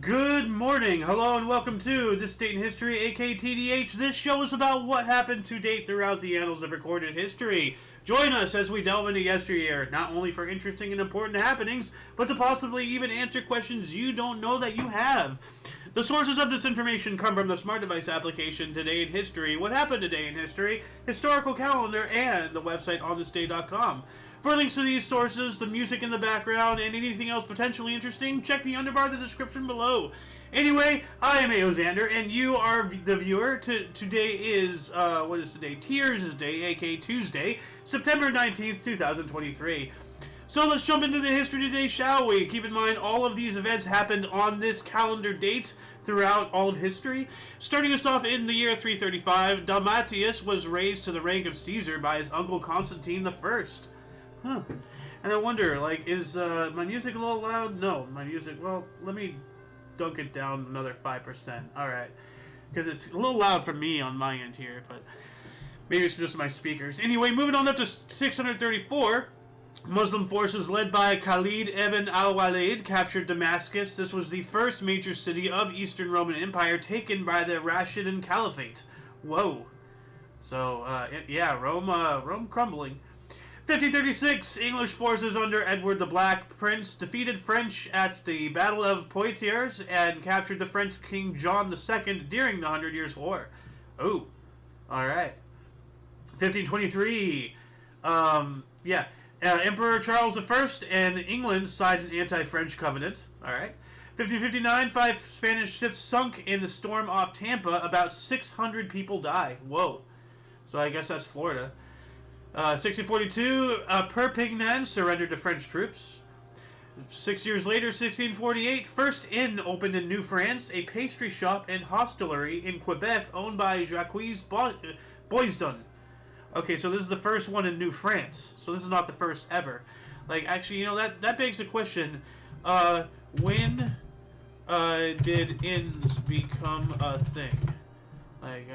Good morning, hello, and welcome to This Date in History, aka TDH. This show is about what happened to date throughout the annals of recorded history. Join us as we delve into yesteryear, not only for interesting and important happenings, but to possibly even answer questions you don't know that you have. The sources of this information come from the smart device application Today in History, What Happened Today in History, Historical Calendar, and the website onthisday.com. For links to these sources, the music in the background, and anything else potentially interesting, check the underbar of the description below. Anyway, I am Aoxander, and you are the viewer. Today is, what is today? Tears Day, aka Tuesday, September 19th, 2023. So let's jump into the history today, shall we? Keep in mind, all of these events happened on this calendar date throughout all of history. Starting us off in the year 335, Domitius was raised to the rank of Caesar by his uncle Constantine I. Huh. And I wonder, like, is my music a little loud? No, my music, well, let me dunk it down another 5%. Alright. Because it's a little loud for me on my end here, but maybe it's just my speakers. Anyway, moving on up to 634, Muslim forces led by Khalid ibn al-Walid captured Damascus. This was the first major city of Eastern Roman Empire taken by the Rashidun Caliphate. Whoa. So, yeah, Rome crumbling. 1536, English forces under Edward the Black Prince defeated French at the Battle of Poitiers and captured the French King John II during the 100 Years' War. Oh, alright. 1523, Emperor Charles I and England signed an anti-French covenant. Alright. 1559, 5 Spanish ships sunk in the storm off Tampa. About 600 people die. Whoa. So I guess that's Florida. 1642, Perpignan surrendered to French troops. 6 years later, 1648, First Inn opened in New France, a pastry shop and hostelry in Quebec owned by Jacques Boisdon. Okay, so this is the first one in New France. So this is not the first ever. Like, actually, you know, that begs the question, when did inns become a thing? Like,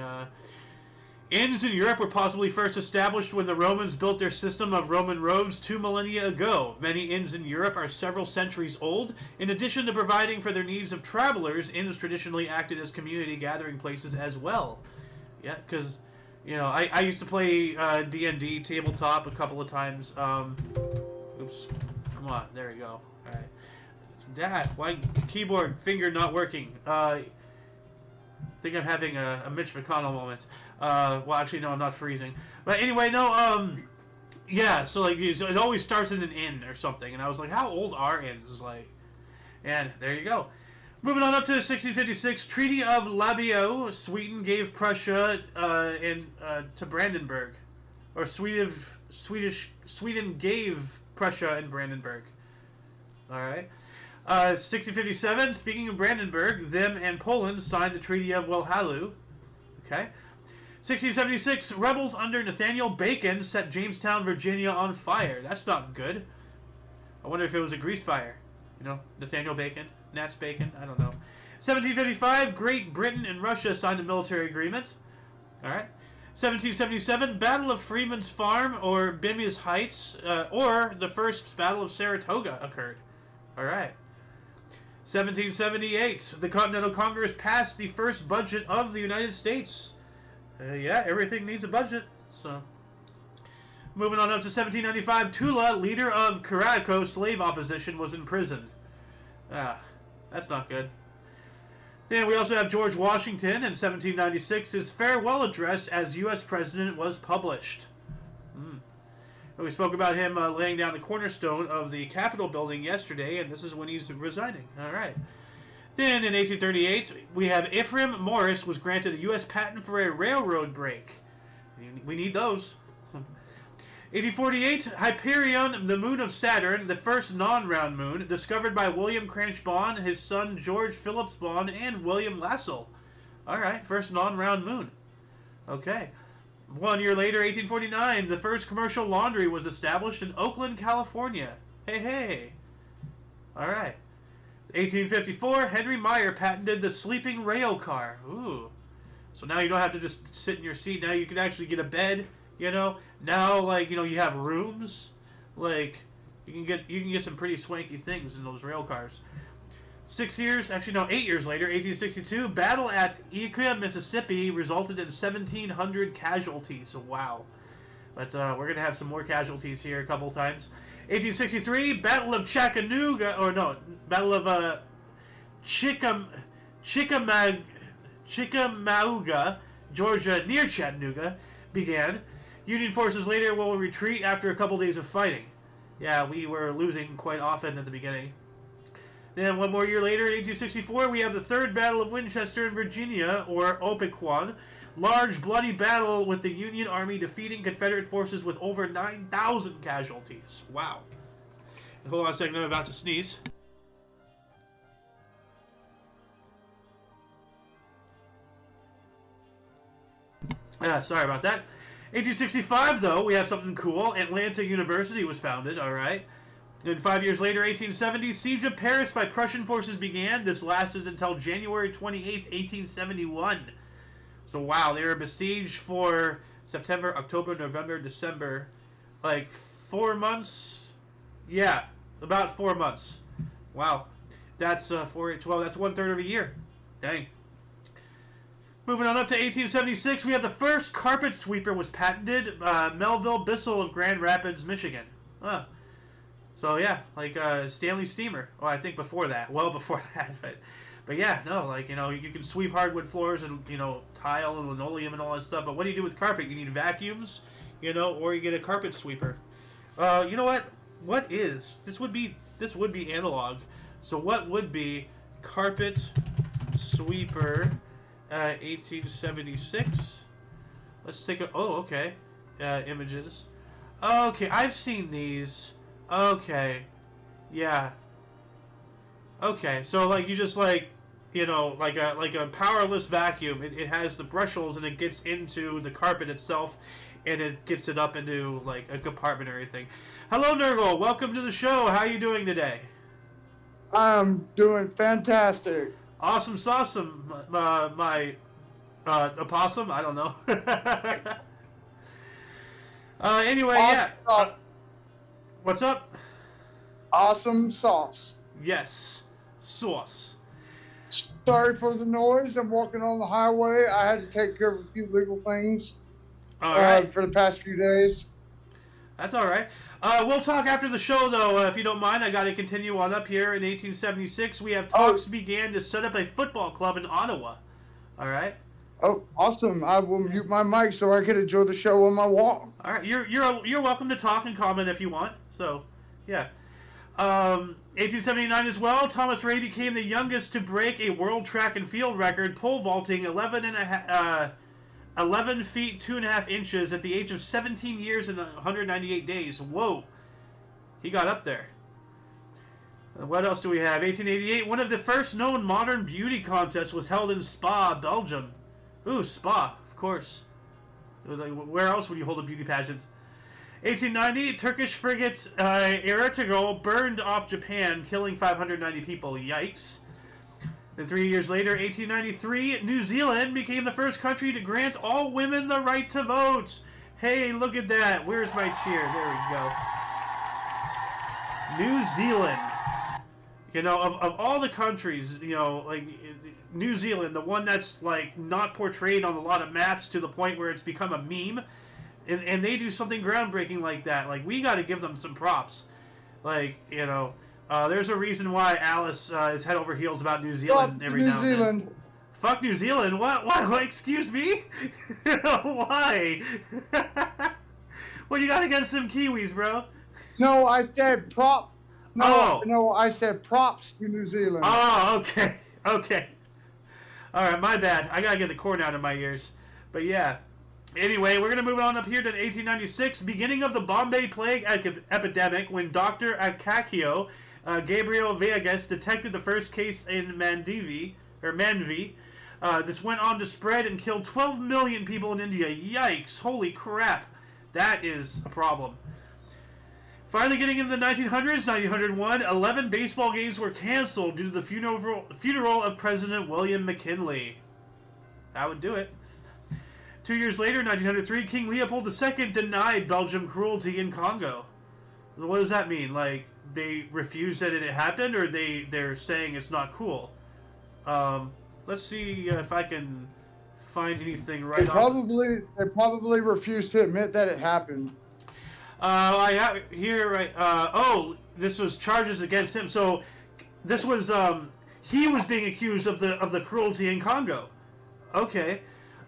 inns in Europe were possibly first established when the Romans built their system of Roman roads 2 millennia ago. Many inns in Europe are several centuries old. In addition to providing for their needs of travelers, inns traditionally acted as community gathering places as well. Yeah, because, you know, I used to play D&D tabletop a couple of times. Oops. Come on, there we go. Alright. Dad, why keyboard finger not working? I think I'm having a Mitch McConnell moment. Well, actually, no, I'm not freezing. But anyway, no, yeah, so, like, it always starts in an inn or something, and I was like, how old are inns? Like, and there you go. Moving on up to 1656, Treaty of Labeo, Sweden gave Prussia to Brandenburg. Or Sweden gave Prussia and Brandenburg. Alright. 1657, speaking of Brandenburg, them and Poland signed the Treaty of Wellhalu. Okay. 1676, rebels under Nathaniel Bacon set Jamestown, Virginia on fire. That's not good. I wonder if it was a grease fire. You know, Nathaniel Bacon, Nats Bacon, I don't know. 1755, Great Britain and Russia signed a military agreement. Alright. 1777, Battle of Freeman's Farm, or Bimi's Heights, or the First Battle of Saratoga occurred. Alright. 1778, the Continental Congress passed the first budget of the United States. Yeah, everything needs a budget. So, moving on up to 1795, Tula, leader of Caraco slave opposition, was imprisoned. Ah, that's not good. Then we also have George Washington in 1796. His farewell address as U.S. president was published. We spoke about him laying down the cornerstone of the Capitol building yesterday, and this is when he's resigning. All right. Then in 1838, we have Ephraim Morris was granted a U.S. patent for a railroad brake. We need those. 1848, Hyperion, the moon of Saturn, the first non-round moon, discovered by William Cranch Bond, his son George Phillips Bond, and William Lassell. All right, first non-round moon. Okay. 1 year later, 1849, the first commercial laundry was established in Oakland, California. Hey, hey. All right. 1854, Henry Meyer patented the sleeping rail car. Ooh. So now you don't have to just sit in your seat. Now you can actually get a bed, you know. Now, like, you know, you have rooms. Like, you can get some pretty swanky things in those rail cars. 8 years later, 1862, battle at Iqua, Mississippi resulted in 1,700 casualties. Wow. But we're going to have some more casualties here a couple times. 1863, Battle of Battle of Chickamauga, Georgia, near Chattanooga, began. Union forces later will retreat after a couple days of fighting. Yeah, we were losing quite often at the beginning. Then one more year later, in 1864, we have the Third Battle of Winchester in Virginia, or Opequon. Large, bloody battle with the Union Army defeating Confederate forces with over 9,000 casualties. Wow. Hold on a second, I'm about to sneeze. Sorry about that. 1865, though, we have something cool. Atlanta University was founded, alright. Then 5 years later, 1870, Siege of Paris by Prussian forces began. This lasted until January 28th, 1871. So, wow, they were besieged for September, October, November, December. Like, 4 months? Yeah, about 4 months. Wow. That's 4, 8, 12. That's 1/3 of a year. Dang. Moving on up to 1876, we have the first carpet sweeper was patented. Melville Bissell of Grand Rapids, Michigan. So yeah, like Stanley Steamer. Oh, I think before that. Well before that. But yeah, no, like, you can sweep hardwood floors and, tile and linoleum and all that stuff. But what do you do with carpet? You need vacuums, or you get a carpet sweeper. You know what? This would be analog. So what would be carpet sweeper 1876? Let's take a, okay. Images. Okay, I've seen these. Okay. Yeah. Okay, so like you just like a powerless vacuum. It has the brush holes and it gets into the carpet itself, and it gets it up into like a compartment or anything. Hello, Nurgle. Welcome to the show. How are you doing today? I'm doing fantastic. Awesome, awesome. My opossum. I don't know. Anyway, awesome yeah. What's up? Awesome sauce. Yes, sauce. Sorry for the noise. I'm walking on the highway. I had to take care of a few legal things for the past few days. That's all right. We'll talk after the show, though, if you don't mind. I got to continue on up here. In 1876, we have talks began to set up a football club in Ottawa. All right. Oh, awesome! I will mute my mic so I can enjoy the show on my walk. All right, you're welcome to talk and comment if you want. So, yeah. 1879 as well. Thomas Ray became the youngest to break a world track and field record, pole vaulting 11 feet 2.5 inches at the age of 17 years and 198 days. Whoa, he got up there. What else do we have? 1888. One of the first known modern beauty contests was held in Spa, Belgium. Ooh, Spa, of course. It was like, where else would you hold a beauty pageant? 1890, Turkish frigate Ertugrul burned off Japan, killing 590 people. Yikes. Then 3 years later, 1893, New Zealand became the first country to grant all women the right to vote. Hey, look at that. Where's my cheer? There we go. New Zealand. Of all the countries, like New Zealand, the one that's like not portrayed on a lot of maps to the point where it's become a meme, and they do something groundbreaking like that. Like, we got to give them some props. Like, there's a reason why Alice is head over heels about New Zealand every now and then. Fuck New Zealand. What? Excuse me? Why? What do you got against them Kiwis, bro? No, I said prop. No, I said props to New Zealand. Oh, okay. All right, my bad. I gotta get the corn out of my ears. But yeah. Anyway, we're gonna move on up here to 1896, beginning of the Bombay Plague epidemic, when Dr. Akakio Gabriel Villegas detected the first case in Manvi. This went on to spread and killed 12 million people in India. Yikes! Holy crap! That is a problem. Finally, getting into the 1900s, 1901, 11 baseball games were canceled due to the funeral of President William McKinley. That would do it. 2 years later, 1903, King Leopold II denied Belgium cruelty in Congo. What does that mean? Like, they refuse that it happened, or they're saying it's not cool. Let's see if I can find anything right. They probably refuse to admit that it happened. I have here right. This was charges against him. So this was he was being accused of the cruelty in Congo. Okay.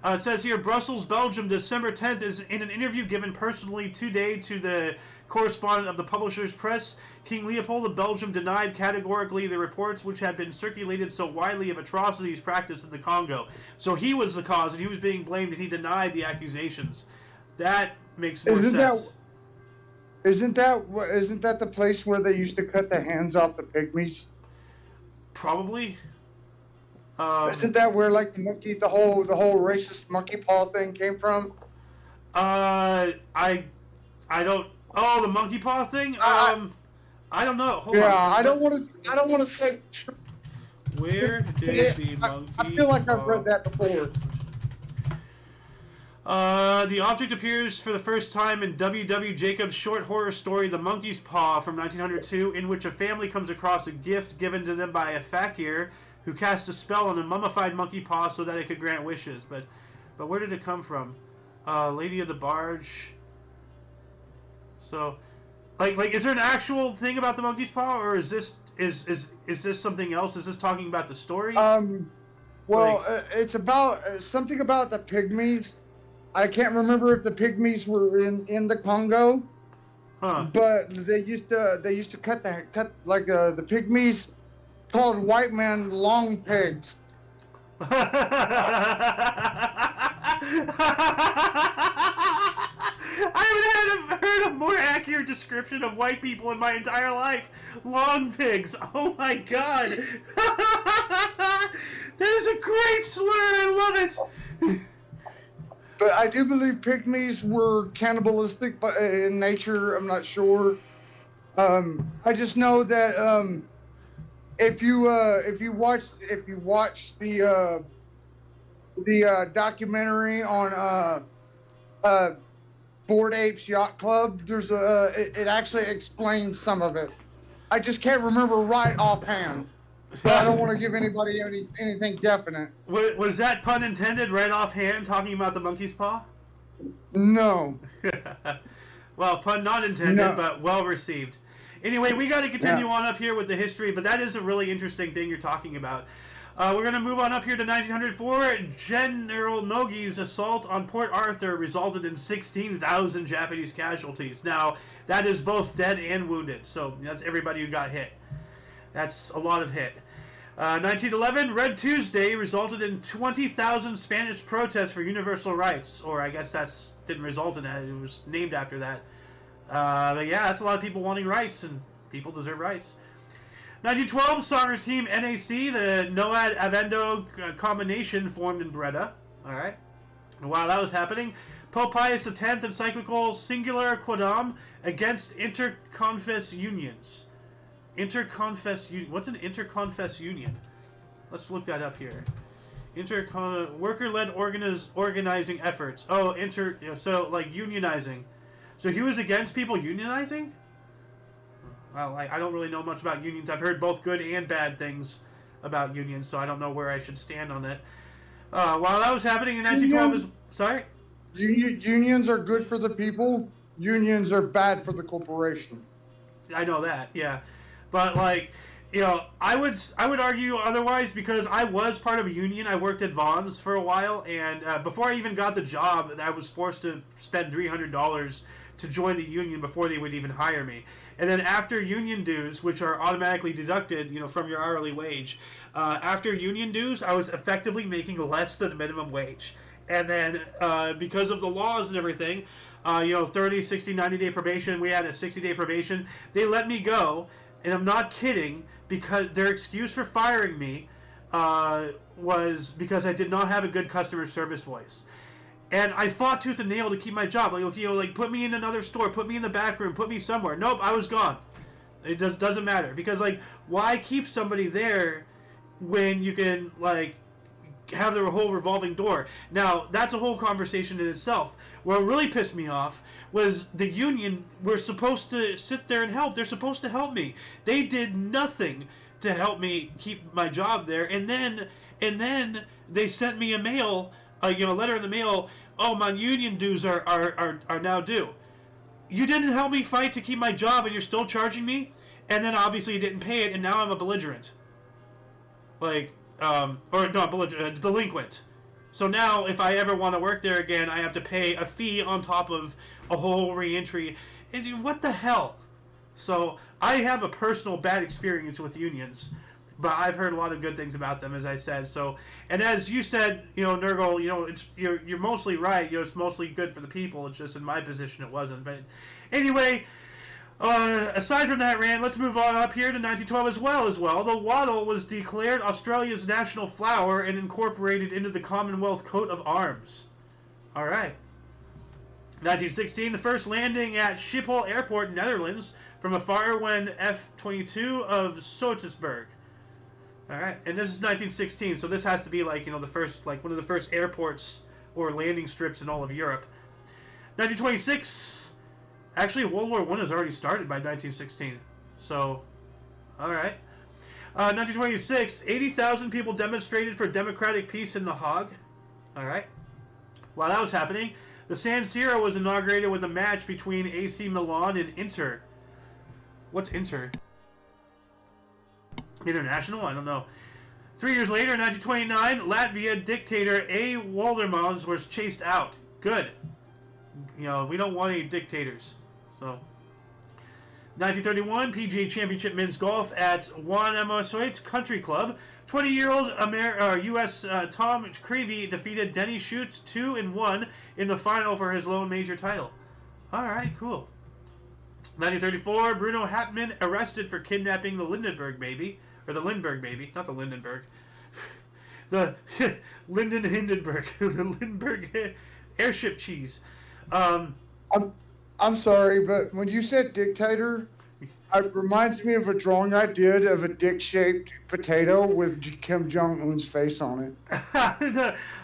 It says here, Brussels, Belgium, December 10th, is in an interview given personally today to the correspondent of the Publishers Press. King Leopold of Belgium denied categorically the reports which had been circulated so widely of atrocities practiced in the Congo. So he was the cause, and he was being blamed, and he denied the accusations. That makes more sense. Isn't that the place where they used to cut the hands off the pygmies? Probably. Isn't that where like the whole racist monkey paw thing came from? I don't. Oh, the monkey paw thing. I don't know. Hold on. I don't want to say. Where did the monkey? I feel like I've read that before. The object appears for the first time in W. Jacobs' short horror story, The Monkey's Paw, from 1902, in which a family comes across a gift given to them by a fakir who cast a spell on a mummified monkey paw so that it could grant wishes. But where did it come from? Lady of the Barge. So, like, is there an actual thing about the monkey's paw, or is this something else? Is this talking about the story? It's about something about the pygmies. I can't remember if the pygmies were in the Congo. Huh. But they used to cut the pygmies called white men long pigs. I haven't heard a more accurate description of white people in my entire life. Long pigs. Oh my god. That is a great slur. I love it. But I do believe pygmies were cannibalistic in nature. I'm not sure. I just know that if you watch the documentary on Bored Apes Yacht Club, there's it actually explains some of it. I just can't remember right offhand. So I don't want to give anybody anything definite. Was that pun intended right offhand, talking about the monkey's paw? No. Well, pun not intended, but well received. Anyway, we got to continue on up here with the history, but that is a really interesting thing you're talking about. We're going to move on up here to 1904. General Nogi's assault on Port Arthur resulted in 16,000 Japanese casualties. Now, that is both dead and wounded, so that's everybody who got hit. That's a lot of hit. 1911, Red Tuesday resulted in 20,000 Spanish protests for universal rights. Or I guess that didn't result in that. It was named after that. But yeah, that's a lot of people wanting rights, and people deserve rights. 1912, soccer team NAC, the Noad Avendo combination, formed in Breda. Alright. And while that was happening, Pope Pius X encyclical Singular Quodam against interconfess unions. What's an interconfess union? Let's look that up here. Worker-led organizing efforts. Oh, so like unionizing. So he was against people unionizing? Well, I don't really know much about unions. I've heard both good and bad things about unions, so I don't know where I should stand on it. While that was happening in 1912, sorry? Unions are good for the people. Unions are bad for the corporation. I know that, yeah. But like, you know, I would argue otherwise, because I was part of a union. I worked at Vaughn's for a while, and before I even got the job, I was forced to spend $300 to join the union before they would even hire me. And then after union dues, which are automatically deducted, you know, from your hourly wage, after union dues, I was effectively making less than minimum wage. And then because of the laws and everything, 30, 60, 90-day probation, we had a 60-day probation, they let me go. And I'm not kidding, because their excuse for firing me was because I did not have a good customer service voice. And I fought tooth and nail to keep my job. Like, okay, like, put me in another store, put me in the back room, put me somewhere. Nope, I was gone. It just doesn't matter. Because, like, why keep somebody there when you can, like, have their whole revolving door. Now, that's a whole conversation in itself. What really pissed me off was the union were supposed to sit there and help. They're supposed to help me. They did nothing to help me keep my job there. And then they sent me a mail, a letter in the mail. Oh, my union dues are now due. You didn't help me fight to keep my job, and you're still charging me. And then obviously you didn't pay it, and now I'm a belligerent. Delinquent. So now, if I ever want to work there again, I have to pay a fee on top of a whole reentry. And what the hell? So I have a personal bad experience with unions, but I've heard a lot of good things about them, as I said. So, and as you said, Nurgle, you're mostly right. It's mostly good for the people. It's just in my position it wasn't. But anyway. Aside from that rant, let's move on up here to 1912 as well. The wattle was declared Australia's national flower and incorporated into the Commonwealth coat of arms. All right. 1916, the first landing at Schiphol Airport, Netherlands, from a Farwen F-22 of Soetersburg. All right, and this is 1916, so this has to be the first, one of the first airports or landing strips in all of Europe. 1926. Actually, World War I has already started by 1916. So, all right. 1926, 80,000 people demonstrated for democratic peace in The Hague. All right. While that was happening, the San Siro was inaugurated with a match between AC Milan and Inter. What's Inter? International? I don't know. 3 years later, in 1929, Latvia dictator A. Waldemars was chased out. Good. We don't want any dictators. So, 1931, PGA Championship Men's Golf at Juan Amosoit Country Club. 20-year-old U.S. Tom Creevy defeated Denny Schutz 2-1 in the final for his lone major title. All right, cool. 1934, Bruno Chapman arrested for kidnapping the Lindbergh baby. Or the Lindbergh baby, not the Lindenberg. The Linden Hindenburg. The Lindbergh airship cheese. I'm sorry, but when you said dictator, it reminds me of a drawing I did of a dick-shaped potato with Kim Jong-un's face on it.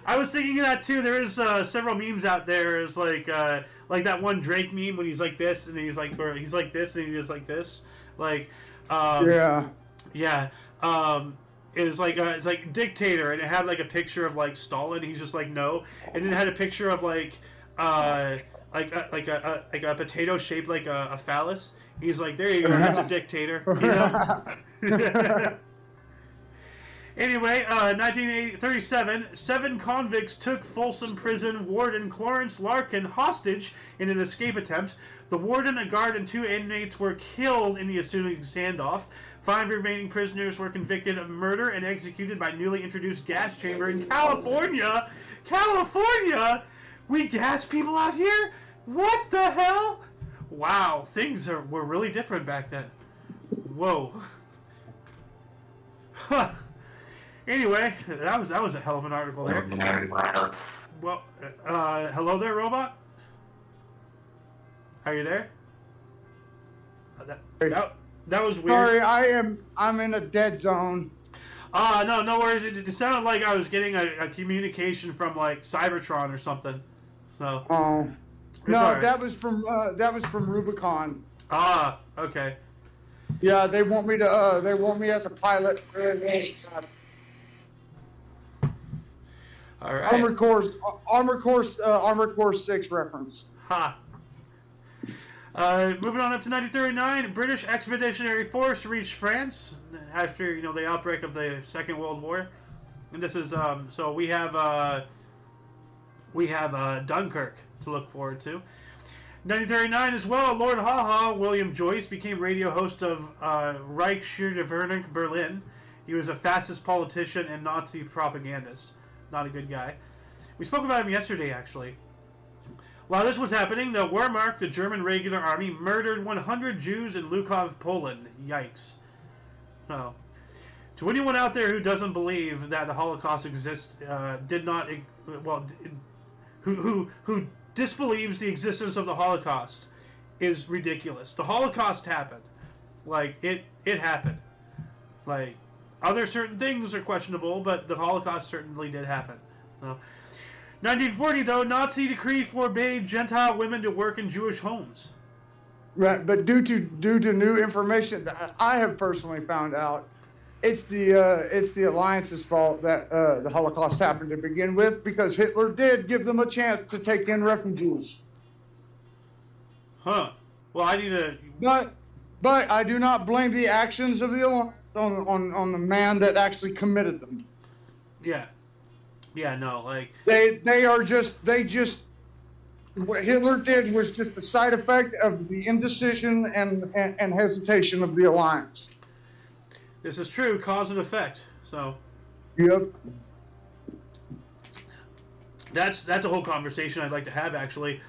I was thinking of that too. There is several memes out there. It's like that one Drake meme when he's like this and he's like, or he's like this and he's like this. Yeah. It's like dictator, and it had a picture of Stalin. He's just no, and then it had a picture of a potato shaped like a phallus. He's like, there you go, that's a dictator. Anyway, 1937, 7 convicts took Folsom Prison warden Clarence Larkin hostage in an escape attempt. The warden, a guard, and 2 inmates were killed in the ensuing standoff. 5 remaining prisoners were convicted of murder and executed by newly introduced gas chamber in California. California? We gas people out here? What the hell? Wow, things were really different back then. Whoa. Huh. Anyway, that was a hell of an article there. Well, hello there, robot. Are you there? That was weird. Sorry, I'm in a dead zone. No worries. It sounded like I was getting a communication from Cybertron or something. So. Oh. No, right. that was from Rubicon. Ah, okay. Yeah, they want me as a pilot. All right. Armor Course 6 reference. Ha. Moving on up to 1939, British Expeditionary Force reached France after the outbreak of the Second World War, and this is so we have Dunkirk to look forward to. 1939 as well, Lord Haha, William Joyce, became radio host of Reichsradioverband Berlin. He was a fascist politician and Nazi propagandist. Not a good guy. We spoke about him yesterday, actually. While this was happening, the Wehrmacht, the German regular army, murdered 100 Jews in Lukov, Poland. Yikes. No. To anyone out there who doesn't believe that the Holocaust exists, who disbelieves the existence of the Holocaust, is ridiculous. The Holocaust happened. It happened. other certain things are questionable, but the Holocaust certainly did happen. So, 1940, though, Nazi decree forbade Gentile women to work in Jewish homes. Right, but due to new information that I have personally found out, it's the Alliance's fault that the Holocaust happened to begin with, because Hitler did give them a chance to take in refugees. Huh. Well, I need to. But I do not blame the actions of the Alliance on the man that actually committed them. Yeah. Yeah. No. Like what Hitler did was just a side effect of the indecision and hesitation of the Alliance. This is true, cause and effect. So. Yep. That's a whole conversation I'd like to have, actually.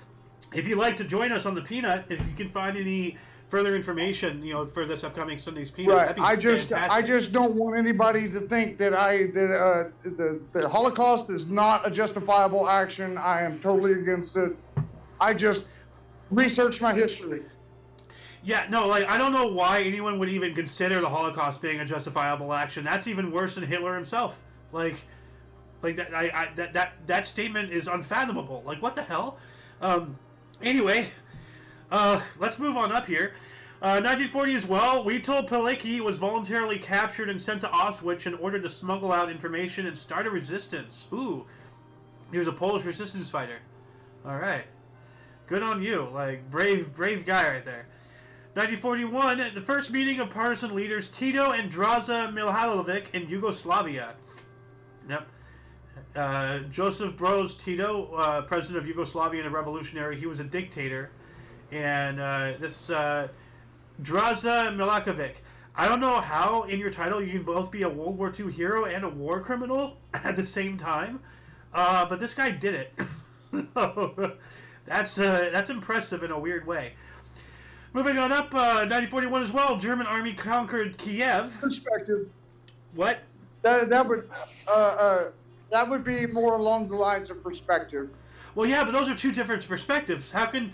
If you'd like to join us on the Peanut, if you can find any further information, for this upcoming Sunday's Peanut, right. that'd be fantastic. I just don't want anybody to think that the Holocaust is not a justifiable action. I am totally against it. I just researched my history. Yeah, no, I don't know why anyone would even consider the Holocaust being a justifiable action. That's even worse than Hitler himself. That statement is unfathomable. What the hell? Anyway, let's move on up here. 1940 as well, Witold Pilecki was voluntarily captured and sent to Auschwitz in order to smuggle out information and start a resistance. Ooh, he was a Polish resistance fighter. All right, good on you. Brave guy right there. 1941, the first meeting of partisan leaders Tito and Draza Mihailovic in Yugoslavia. Yep. Joseph Broz Tito, president of Yugoslavia and a revolutionary. He was a dictator. And this Draza Milosevic. I don't know how in your title you can both be a World War II hero and a war criminal at the same time. But this guy did it. That's impressive in a weird way. Moving on up, 1941 as well, German army conquered Kiev. Perspective. What? That would be more along the lines of perspective. Well, yeah, but those are two different perspectives. How can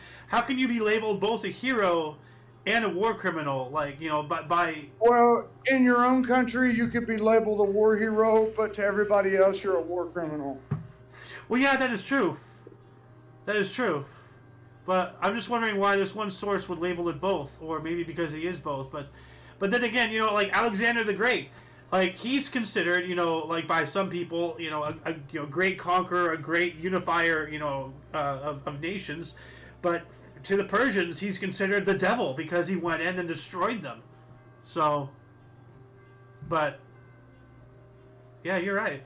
you be labeled both a hero and a war criminal? By Well, in your own country, you could be labeled a war hero, but to everybody else, you're a war criminal. Well, yeah, that is true. That is true. But I'm just wondering why this one source would label it both, or maybe because he is both. But then again, Alexander the Great. He's considered, by some people, a great conqueror, a great unifier, of nations. But to the Persians, he's considered the devil because he went in and destroyed them. So, but, yeah, you're right.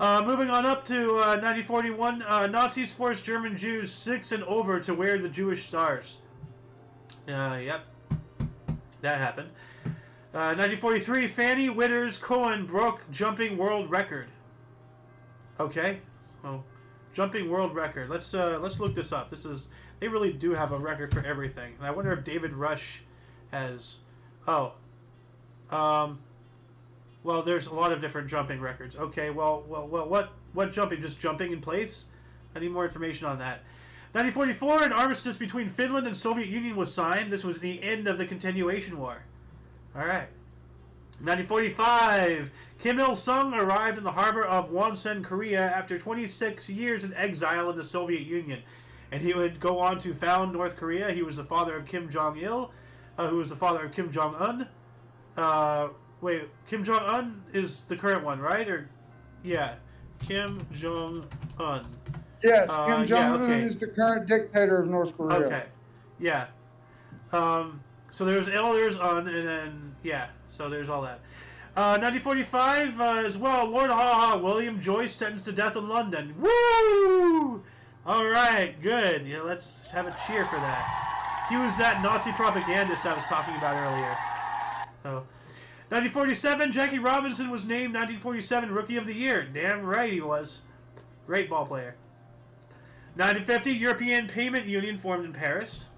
Moving on up to 1941, Nazis forced German Jews 6 and over to wear the Jewish stars. Yep, that happened. 1943, Fanny Witters Cohen broke jumping world record. Okay, so jumping world record. Let's look this up. They really do have a record for everything. And I wonder if David Rush has. Well, there's a lot of different jumping records. Okay, well, what jumping? Just jumping in place? I need more information on that. 1944, an armistice between Finland and Soviet Union was signed. This was the end of the continuation war. All right. 1945, Kim Il-sung arrived in the harbor of Wonsan, Korea after 26 years in exile in the Soviet Union. And he would go on to found North Korea. He was the father of Kim Jong-il, who was the father of Kim Jong-un. Wait, Kim Jong-un is the current one, right? Yeah, Kim Jong-un. Yes, Kim Jong-un is the current dictator of North Korea. Okay, yeah. So there's L, there's Un, and then, yeah, so there's all that. 1945 as well, Lord Haha, William Joyce sentenced to death in London. Woo! All right, good. Yeah, let's have a cheer for that. He was that Nazi propagandist I was talking about earlier. So, 1947, Jackie Robinson was named 1947 Rookie of the Year. Damn right he was. Great ball player. 1950, European Payment Union formed in Paris.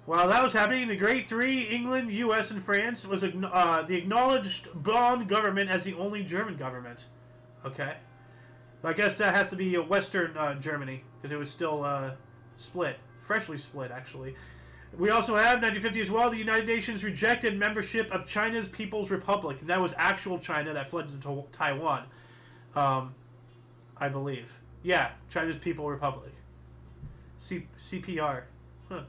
While that was happening, the Great Three, England, U.S., and France, was the acknowledged Bonn government as the only German government. Okay. I guess that has to be Western Germany, because it was still split. Freshly split, actually. We also have 1950 as well. The United Nations rejected membership of China's People's Republic, and that was actual China that fled to Taiwan, I believe. Yeah, China's People Republic. CPR. Huh.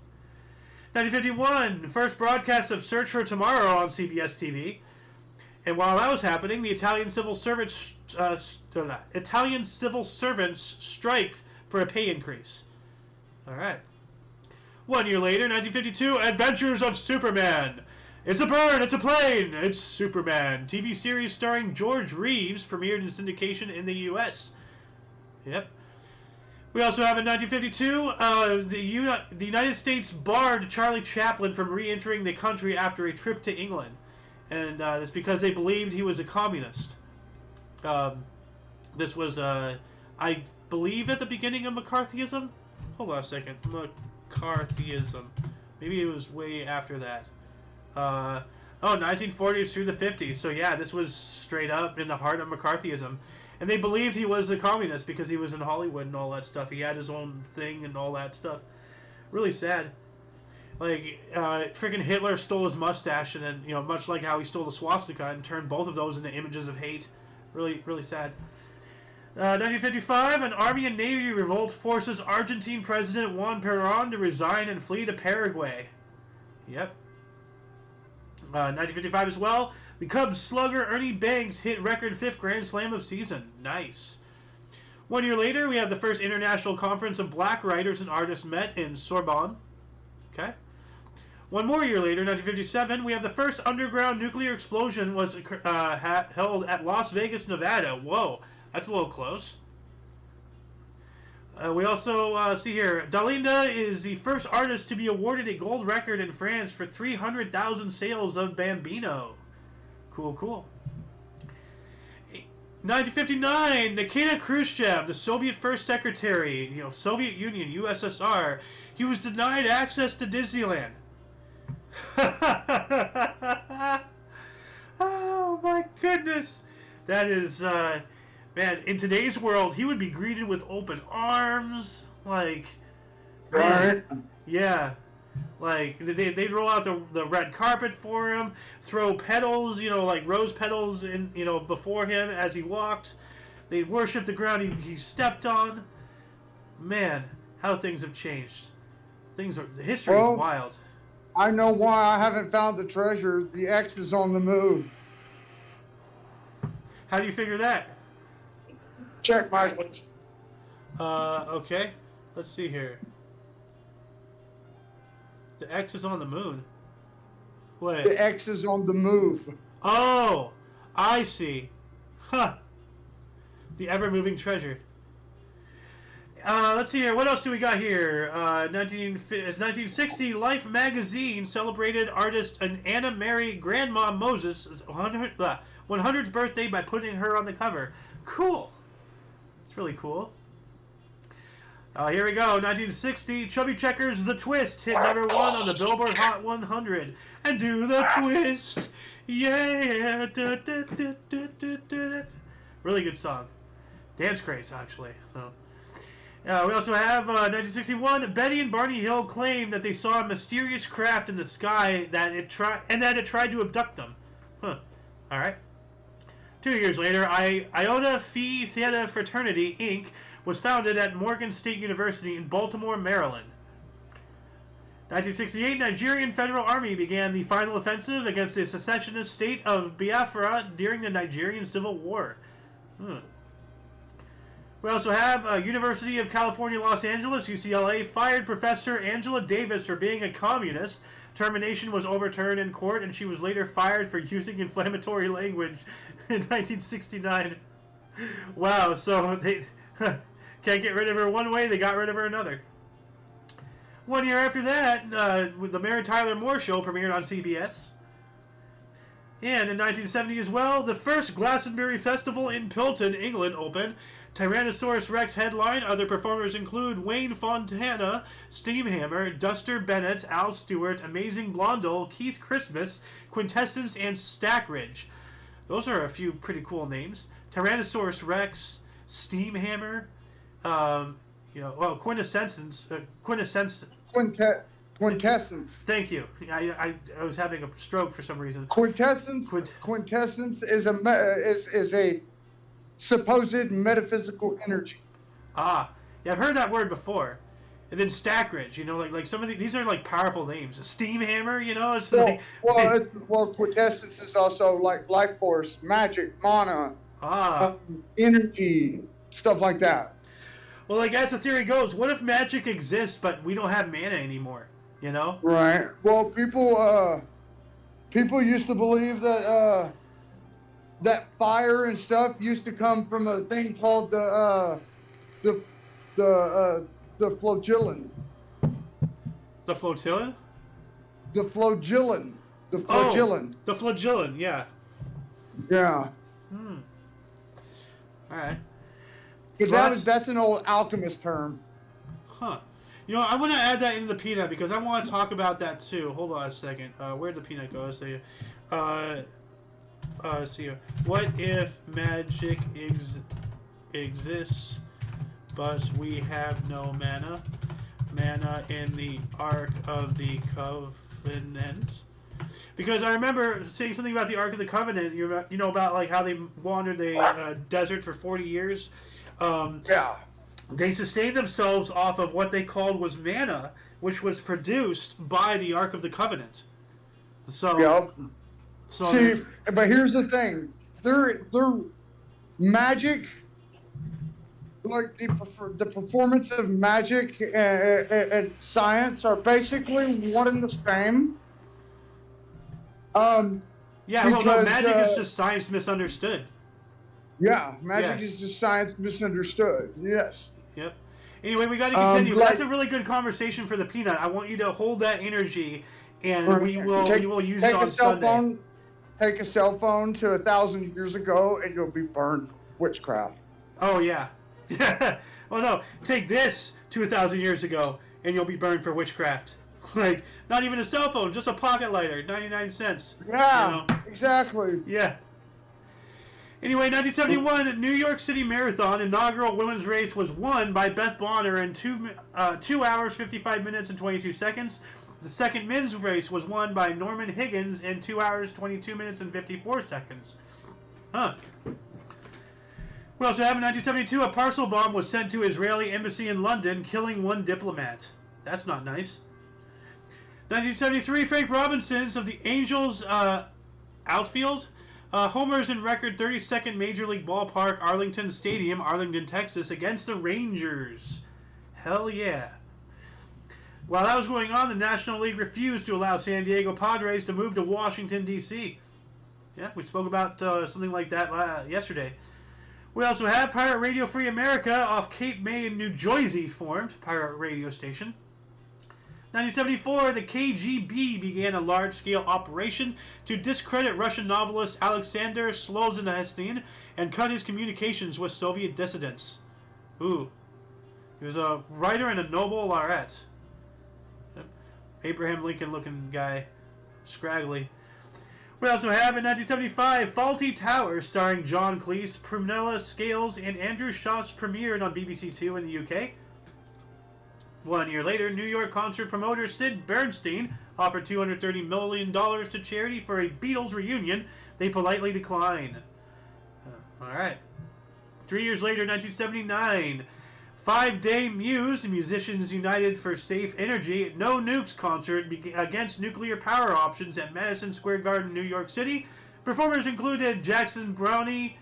1951, first broadcast of Search for Tomorrow on CBS TV. And while that was happening, the Italian civil servants striked for a pay increase. All right. 1 year later, 1952, Adventures of Superman. It's a bird, it's a plane, it's Superman. TV series starring George Reeves premiered in syndication in the U.S. Yep. We also have in 1952, the United States barred Charlie Chaplin from re-entering the country after a trip to England. And it's because they believed he was a communist. This was, I believe, at the beginning of McCarthyism? Hold on a second. McCarthyism. Maybe it was way after that. 1940s through the 50s. So yeah, this was straight up in the heart of McCarthyism. And they believed he was a communist because he was in Hollywood and all that stuff. He had his own thing and all that stuff. Really sad. Like, freaking Hitler stole his mustache, and then, much like how he stole the swastika and turned both of those into images of hate. Really, really sad. 1955, an Army and Navy revolt forces Argentine President Juan Perón to resign and flee to Paraguay. Yep. 1955 as well, the Cubs slugger Ernie Banks hit record 5th Grand Slam of season. Nice. 1 year later, we have the first international conference of black writers and artists met in Sorbonne. Okay. 1 more year later, 1957, we have the first underground nuclear explosion was held at Las Vegas, Nevada. Whoa, that's a little close. We also see here, Dalinda is the first artist to be awarded a gold record in France for 300,000 sales of Bambino. Cool, cool. 1959, Nikita Khrushchev, the Soviet First Secretary, Soviet Union, USSR, he was denied access to Disneyland. Oh my goodness. That is, man, in today's world, he would be greeted with open arms. Like, Right. yeah. Like, they'd roll out the red carpet for him, throw petals, like rose petals in, before him as he walked. They'd worship the ground he stepped on. Man, how things have changed. History is wild. I know why I haven't found the treasure. The X is on the move. How do you figure that? Check my... Okay. Let's see here. The X is on the moon. Wait. The X is on the move. Oh! I see. Huh. The ever-moving treasure. Let's see here. What else do we got here? 1960, Life magazine celebrated artist Anna Mary Grandma Moses' 100th birthday by putting her on the cover. Cool. It's really cool. Here we go. 1960, Chubby Checkers' The Twist hit #1 on the Billboard Hot 100. And do the twist. Yeah. Da, da, da, da, da, da. Really good song. Dance craze, actually. So. We also have 1961. Betty and Barney Hill claim that they saw a mysterious craft in the sky that it tried to abduct them. Huh. All right. 2 years later, Iota Phi Theta Fraternity Inc. was founded at Morgan State University in Baltimore, Maryland. 1968, Nigerian Federal Army began the final offensive against the secessionist state of Biafra during the Nigerian Civil War. We also have University of California, Los Angeles, UCLA, fired Professor Angela Davis for being a communist. Termination was overturned in court, and she was later fired for using inflammatory language in 1969. Wow, so they can't get rid of her one way, they got rid of her another. 1 year after that, the Mary Tyler Moore Show premiered on CBS. And in 1970 as well, the first Glastonbury Festival in Pilton, England opened. Tyrannosaurus Rex headline. Other performers include Wayne Fontana, Steamhammer, Duster Bennett, Al Stewart, Amazing Blondel, Keith Christmas, Quintessence, and Stackridge. Those are a few pretty cool names. Tyrannosaurus Rex, Steamhammer, Quintessence. Quintet. Quintessence. Thank you. I was having a stroke for some reason. Quintessence is a supposed metaphysical energy. Ah, yeah, I've heard that word before. And then Stackridge, like some of these are like powerful names. Steamhammer, it's quintessence is also like life force, magic, mana, energy, stuff like that. Well, like as the theory goes, what if magic exists but we don't have mana anymore? Right. Well, people used to believe that that fire and stuff used to come from a thing called the flagellum. The flotillon? The flagellum. The flagellum. Oh, the flagellum, yeah. Yeah. All right. But that's an old alchemist term. Huh. I want to add that into the peanut because I want to talk about that too. Hold on a second. Where'd the peanut go? See you. What if magic exists, but we have no mana? Mana in the Ark of the Covenant. Because I remember seeing something about the Ark of the Covenant. About like how they wandered the desert for 40 years. Yeah. They sustained themselves off of what they called was mana, which was produced by the Ark of the Covenant. So, yep. See, but here's the thing: their magic, like the performance of magic and science, are basically one and the same. Magic is just science misunderstood. Yeah, magic is just science misunderstood. Yes. Yep. Anyway, we got to continue. That's a really good conversation for the peanut. I want you to hold that energy, and we will use it on Sunday. Take a cell phone to 1,000 years ago, and you'll be burned for witchcraft. Oh yeah. Well, no. Take this to 1,000 years ago, and you'll be burned for witchcraft. Like not even a cell phone, just a pocket lighter, 99 cents. Yeah. Exactly. Yeah. Anyway, 1971 New York City Marathon inaugural women's race was won by Beth Bonner in 2 hours, 55 minutes, and 22 seconds. The second men's race was won by Norman Higgins in 2 hours, 22 minutes, and 54 seconds. Huh. We also have in 1972 a parcel bomb was sent to Israeli embassy in London, killing one diplomat. That's not nice. 1973 Frank Robinson's of the Angels outfield. Homers in record 32nd Major League Ballpark, Arlington Stadium, Arlington, Texas, against the Rangers. Hell yeah. While that was going on, the National League refused to allow San Diego Padres to move to Washington, D.C. Yeah, we spoke about something like that yesterday. We also have Pirate Radio Free America off Cape May in New Jersey formed, pirate radio station. 1974, the KGB began a large-scale operation to discredit Russian novelist Alexander Solzhenitsyn and cut his communications with Soviet dissidents. Ooh. He was a writer and a Nobel laureate. Abraham Lincoln-looking guy. Scraggly. We also have in 1975, Faulty Towers, starring John Cleese, Prunella Scales, and Andrew Schoss, premiered on BBC Two in the UK. 1 year later, New York concert promoter Sid Bernstein offered $230 million to charity for a Beatles reunion. They politely declined. Alright. 3 years later, 1979, 5-day Muse, Musicians United for Safe Energy, No Nukes concert against nuclear power options at Madison Square Garden, New York City. Performers included Jackson Brown,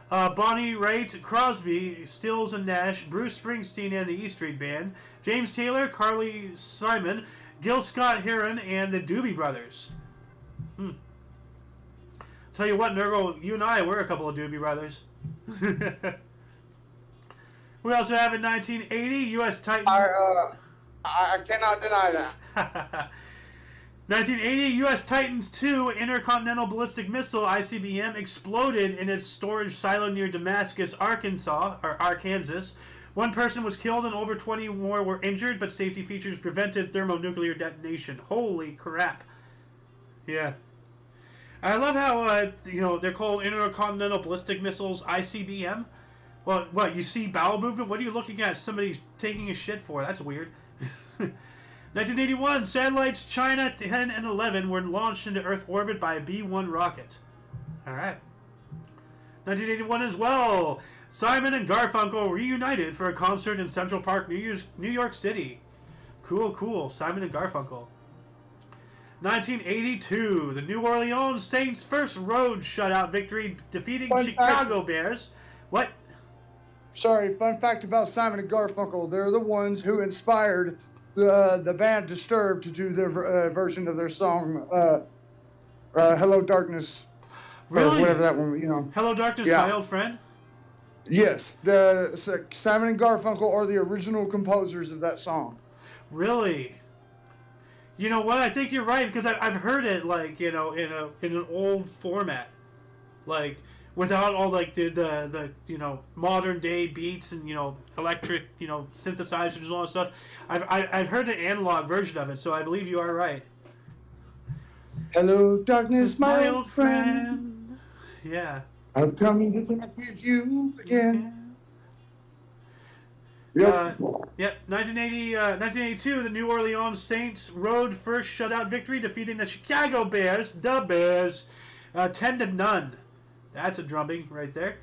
Bonnie Raitt, Crosby, Stills and Nash, Bruce Springsteen and the E Street Band, James Taylor, Carly Simon, Gil Scott-Heron, and the Doobie Brothers. Tell you what, Nurgle, you and I, we're a couple of Doobie Brothers. We also have in 1980, U.S. Titan... I cannot deny that. 1980, U.S. Titans II intercontinental ballistic missile (ICBM) exploded in its storage silo near Damascus, Arkansas. One person was killed and over 20 more were injured, but safety features prevented thermonuclear detonation. Holy crap! Yeah, I love how they're called intercontinental ballistic missiles (ICBM). Well, what, you see bowel movement? What are you looking at? Somebody taking a shit for? That's weird. 1981, satellites China 10 and 11 were launched into Earth orbit by a B-1 rocket. All right. 1981 as well. Simon and Garfunkel reunited for a concert in Central Park, New York City. Cool, cool. Simon and Garfunkel. 1982, the New Orleans Saints' first road shutout victory, defeating Chicago Bears. What? Sorry, fun fact about Simon and Garfunkel. They're the ones who inspired the band Disturbed to do their version of their song, Hello Darkness. Really? Or whatever that one, you know. Hello Darkness, My Old Friend? Yes, Simon and Garfunkel are the original composers of that song. Really? You know what? I think you're right, because I've heard it, like, you know, in an old format, like without all like the you know, modern day beats and, you know, electric, you know, synthesizers and all that stuff. I've heard an analog version of it, so I believe you are right. Hello, darkness, my old friend. friend. Yeah. I'm coming to talk with you again. Yep. 1982, the New Orleans Saints road first shutout victory, defeating the Chicago Bears, 10-0. That's a drubbing right there.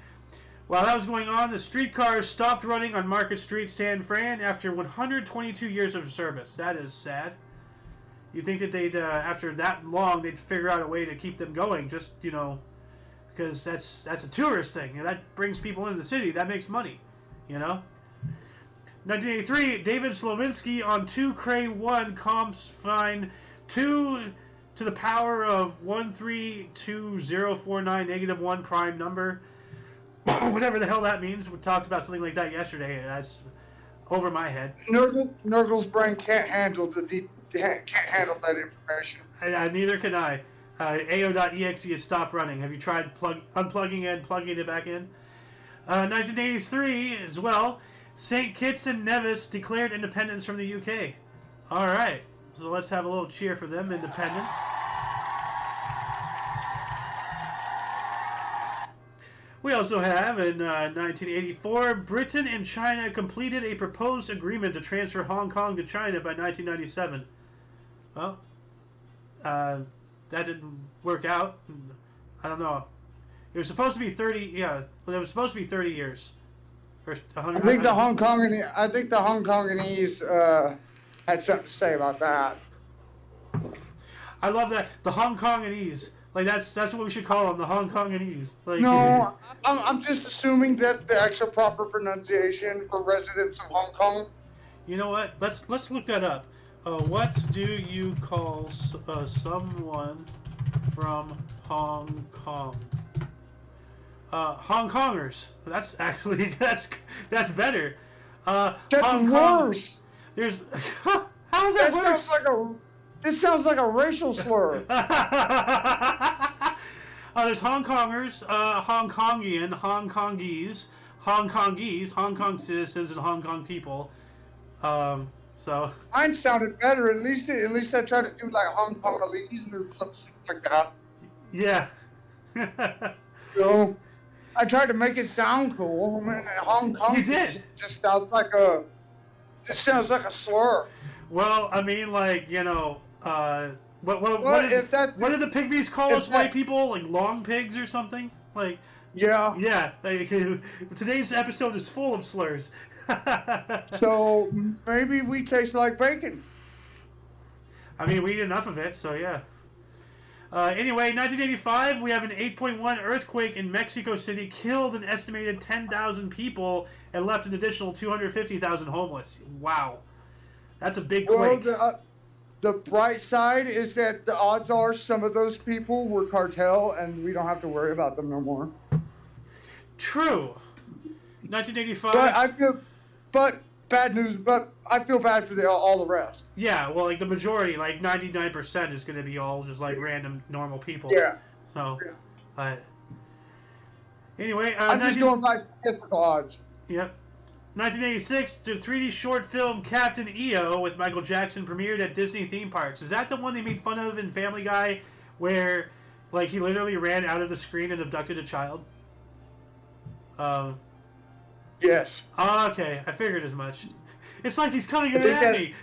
While that was going on, the streetcars stopped running on Market Street, San Fran, after 122 years of service. That is sad. You'd think that they'd, after that long, they'd figure out a way to keep them going, just, you know, because that's a tourist thing. You know, that brings people into the city. That makes money, you know. 1983, David Slovinsky on 2 Cray 1 comps find 2 to the power of 132049 -1 prime number. Whatever the hell that means. We talked about something like that yesterday. That's over my head. Nurgle's brain can't handle can't handle that information. Neither can I. AO.exe has stopped running. Have you tried unplugging it and plugging it back in? 1983 as well. St. Kitts and Nevis declared independence from the UK. All right, so let's have a little cheer for them, independence. We also have, in 1984, Britain and China completed a proposed agreement to transfer Hong Kong to China by 1997. Well, that didn't work out. I don't know. It was supposed to be 30. Yeah, it was supposed to be 30 years. Or 100, I think the Hong Kongese had something to say about that. I love that, the Hong Kongese. Like that's what we should call them, the Hong Kongese. Like, no, I'm just assuming that the actual proper pronunciation for residents of Hong Kong. You know what? Let's look that up. What do you call someone from Hong Kong? Hong Kongers. That's actually that's better. That's Hong worse. Kong. There's how is that worse? This sounds like a racial slur. There's Hong Kongers, Hong Kongian, Hong Kongese, Hong Kong citizens, and Hong Kong people. So mine sounded better. At least I tried to do like Hong Kongese or something like that. Yeah. So I tried to make it sound cool. I mean, Hong Kong. You did. Just sounds like a. This sounds like a slur. Well, I mean, like, you know, what did the pygmies call us white people? Like long pigs or something? Like, yeah. Yeah. Like, today's episode is full of slurs. So maybe we taste like bacon. I mean, we eat enough of it, so yeah. Anyway, 1985, we have an 8.1 earthquake in Mexico City, killed an estimated 10,000 people and left an additional 250,000 homeless. Wow. That's a big quake. Well, the bright side is that the odds are some of those people were cartel, and we don't have to worry about them no more. True. 1985. But bad news. But I feel bad for all the rest. Yeah, well, like the majority, like 99%, is going to be all just like random normal people. Yeah. So, anyway, I'm just going by statistical odds. Yep. 1986, the 3D short film Captain EO with Michael Jackson premiered at Disney theme parks. Is that the one they made fun of in Family Guy, where, like, he literally ran out of the screen and abducted a child? Yes. Okay, I figured as much. It's like he's coming at me.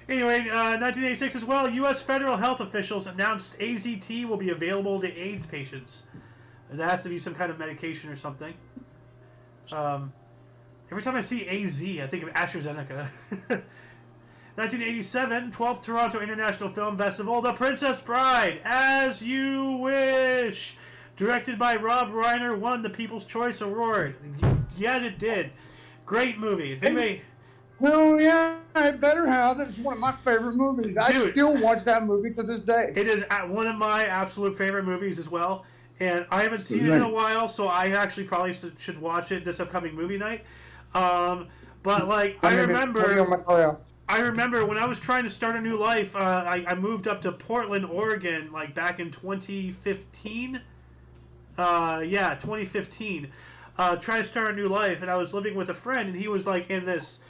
Anyway, 1986 as well, U.S. federal health officials announced AZT will be available to AIDS patients. There has to be some kind of medication or something. Every time I see AZ, I think of AstraZeneca. 1987, 12th Toronto International Film Festival, The Princess Bride, As You Wish, directed by Rob Reiner, won the People's Choice Award. Yes, it did. Great movie. If anybody... Well, yeah, I better have. It's one of my favorite movies. Dude, I still watch that movie to this day. It is one of my absolute favorite movies as well. And I haven't seen it in a while, so I actually probably should watch it this upcoming movie night. But, like, I remember when I was trying to start a new life, I moved up to Portland, Oregon, like, back in 2015. 2015. Trying to start a new life, and I was living with a friend, and he was, like, in this...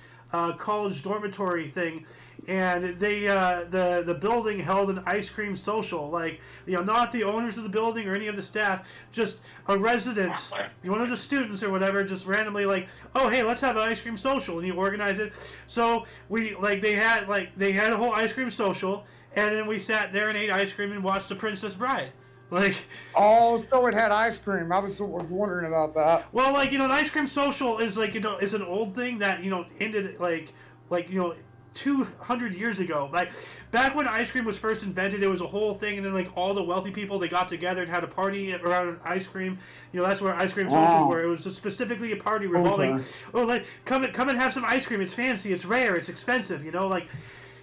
college dormitory thing, and they the building held an ice cream social, like, you know, not the owners of the building or any of the staff, just a resident, one of the students or whatever, just randomly like, oh hey, let's have an ice cream social, and you organize it. So we they had a whole ice cream social, and then we sat there and ate ice cream and watched The Princess Bride. Like, oh, so it had ice cream. I was wondering about that. Well, like, you know, an ice cream social is like, you know, is an old thing that, you know, ended like you know, 200 years ago. Like, back when ice cream was first invented, it was a whole thing, and then like all the wealthy people, they got together and had a party around ice cream. You know, that's where ice cream socials were. It was specifically a party revolving. Oh, like, come and have some ice cream. It's fancy. It's rare. It's expensive. You know, like.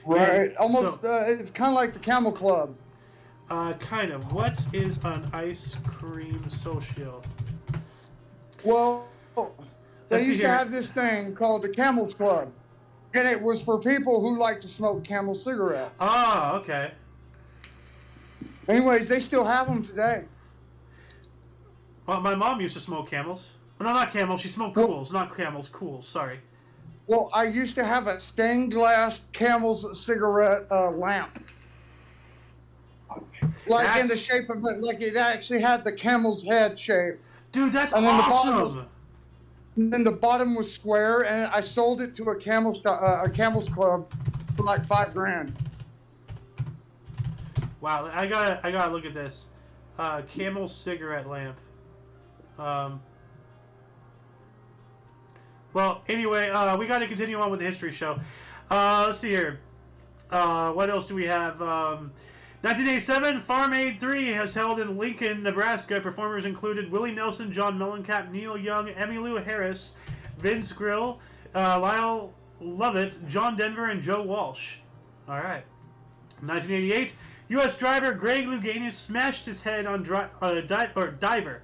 Right. Almost. So, it's kind of like the Camel Club. Kind of. What is an ice cream social? Well, they used to have this thing called the Camel's Club, and it was for people who like to smoke Camel cigarettes. Oh, okay. Anyways, they still have them today. Well, my mom used to smoke Camels. Well, no, not Camels. She smoked Cools, not Camels. Cools. Sorry. Well, I used to have a stained glass Camel's cigarette lamp. Like in the shape of it, like it actually had the camel's head shape. Dude, that's awesome. And then the bottom was square, and I sold it to a Camel's Club for like $5,000. Wow, I gotta look at this. Camel cigarette lamp. Well, anyway, we got to continue on with the history show. Let's see here. What else do we have? 1987, Farm Aid 3 has held in Lincoln, Nebraska. Performers included Willie Nelson, John Mellencamp, Neil Young, Emmylou Harris, Vince Grill, Lyle Lovett, John Denver, and Joe Walsh. All right. 1988, U.S. driver Greg Louganis smashed his head on diver.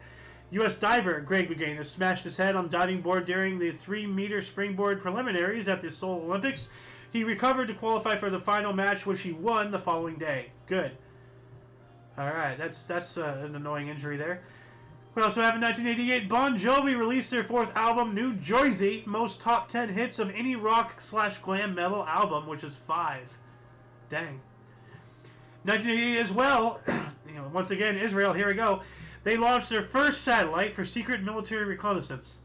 U.S. diver Greg Louganis smashed his head on diving board during the 3-meter springboard preliminaries at the Seoul Olympics. He recovered to qualify for the final match, which he won the following day. Good. All right, that's an annoying injury there. We also have in 1988, Bon Jovi released their 4th album, New Jersey, most top 10 hits of any rock/glam metal album, which is 5. Dang. 1988 as well, you know, once again, Israel, here we go. They launched their first satellite for secret military reconnaissance.